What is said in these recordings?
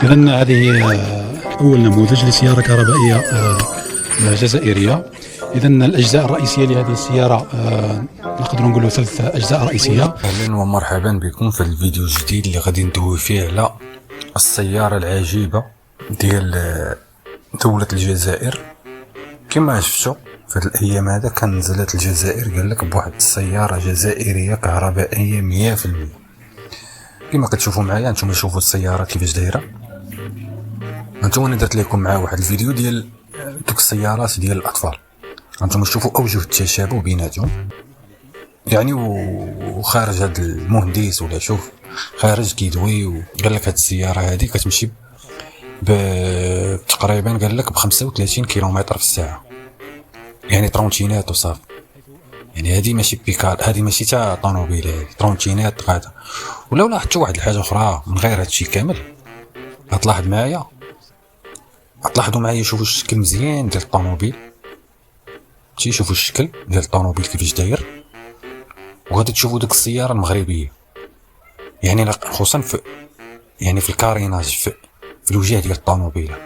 إذن هذه أول نموذج لسيارة كهربائية جزائرية. إذن الأجزاء الرئيسية لهذه السيارة نقدر نقول 3 أجزاء رئيسية. أهلا ومرحبا بكم في الفيديو الجديد اللي غادي ندوي فيه على السيارة العجيبة ديال دولة الجزائر. كما شفتوا في الأيام هذا كان نزلت الجزائر قال لك بواحد السيارة جزائرية كهربائية 100%. كما كتشوفوا معايا نتوما، شوفوا السيارة كيفاش دايرة. انتم انا درت لكم مع واحد الفيديو ديال دوك السيارات ديال الاطفال، انتم شوفوا اوجه التشابه بيناتهم يعني. وخارج هذا المهندس ولا شوف خارج كيدوي وقال لك هاد السياره هذه كتمشي تقريبا قال لك ب 35 كيلومتر في الساعه، يعني طرونتينات وصافي. يعني هذه ماشي بيكار، هذه ماشي تا طوموبيل، هذه طرونتينات قاعده. ولو لاحظتوا واحد الحاجه اخرى من غير هادشي كامل، غتلاحظ معايا، غتلاحظوا معايا شوفوا الشكل مزيان ديال الطوموبيل، شوفوا الشكل ديال الطوموبيل كيفاش داير. وغادي تشوفوا ديك السياره المغربيه، يعني خصوصا في يعني في الكاريناج في الوجه ديال الطوموبيله.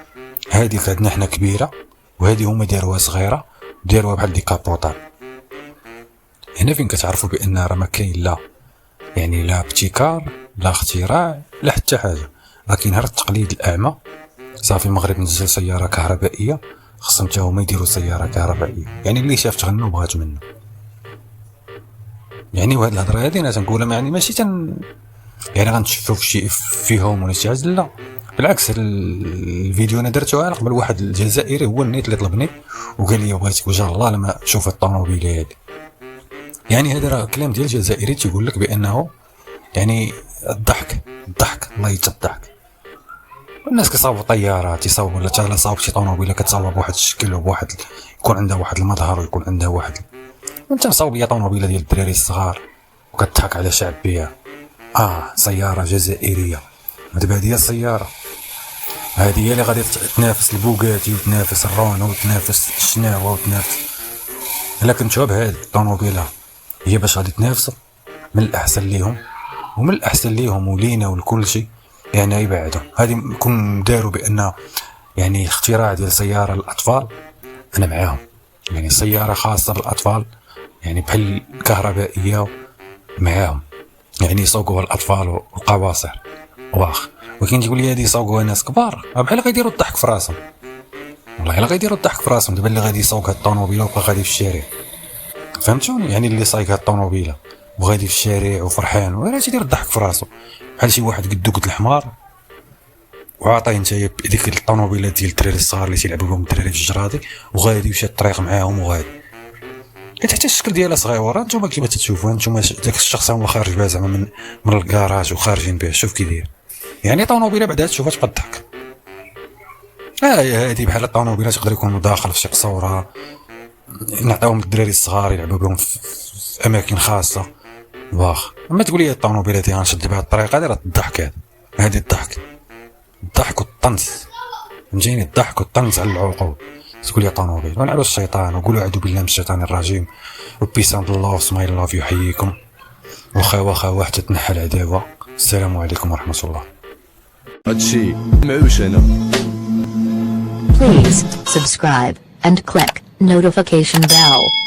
هذه عندنا حنا كبيره، وهذه هما داروها صغيره، داروها بحال ديكابوطال. هنا فين كتعرفوا بان راه ما كاين لا يعني لا ابتكار لا اختراع لا حتى حاجه، لكن غير التقليد الاعمى. صافي المغرب نزل سياره كهربائيه، خصهم حتى هما يديروا سياره كهربائيه. يعني اللي شاف تغنوا بغات منه. يعني وهاد الهضره هادي انا تنقولها يعني ماشي يعني غنتشفوا في شي فيهم ولا شي حاجه، لا بالعكس. الفيديو انا درته على قبل واحد الجزائري هو النيت اللي طلبني وقال لي بغيتك وجه الله لما تشوف الطوموبيل هادي. يعني هذا راه كلام ديال الجزائري تيقول لك بانه يعني الضحك الله يجد الضحك. الناس كيصاوبوا طيارات، يصاوبوا ولا حتى صاوب شي طوموبيله كتصاوب بواحد الشكل وبواحد يكون عندها واحد المظهر ويكون عندها واحد. وانت مصاوب ليا طوموبيله ديال الدراري الصغار وكتضحك على شعب بها. سياره جزائريه. دابا هذه هي السياره، هذه هي اللي غادي تنافس البوغاتي وتنافس الرونو وتنافس الشناوه وتنافس. الا كنتو بهذه الطوموبيله هي باش غادي تنافسوا، من الاحسن ليهم ومن الاحسن ليهم ولينا ولكل شيء يعني يبعدوا. هذه كون داروا بان يعني اختراع ديال سياره للاطفال، انا معاهم. يعني سياره خاصه بالاطفال يعني بحال كهربائيه معاهم، يعني يسوقوها الاطفال والقواصر واخ. ولكن تقول لي هذه يسوقوها ناس كبار، بحال غيديروا الضحك في راسهم، والله الا غيديروا الضحك في راسهم. دابا اللي غادي يسوق هاد الطوموبيله وبقى غادي في الشارع، فهمتوني؟ يعني اللي سايق هاد الطوموبيله وغادي في الشارع وفرحان ولا تيدير الضحك في راسه، بحال شي واحد قدوك الحمار وعاطيه نتايا ديك الطوموبيلات ديال الدراري الصغار اللي تيلعبوا بهم الدراري في الجرادي، وغادي يمشي الطريق معاهم وغادي. حتى الشكل ديالها صغيره، نتوما كيما تشوفوا نتوما داك الشخص هو خارج بها زعما من الكراج وخارجين به، شوف كي داير. يعني طوموبيله بعدا تشوفها تبقى تضحك. هذه بحال الطوموبيله تقدر يكون داخل في شي قصوره نعطيوهم الدراري الصغار يلعبوا بهم في اماكن خاصه واخ. اما تقول لي الطوموبيله دي غنشد بها الطريقه هذه، راه الضحك هذه الضحك والطنز، فهمتيني؟ الضحك والطنز على العقول. تقول لي طوموبيل ونعلو الشيطان ونقولوا اعوذ بالله من الشيطان الرجيم وبيسان الله وسمايل الله يحييكم وخا حتى تنحى العداوه. السلام عليكم ورحمه الله. هادشي معوش انا. Please subscribe and click notification bell.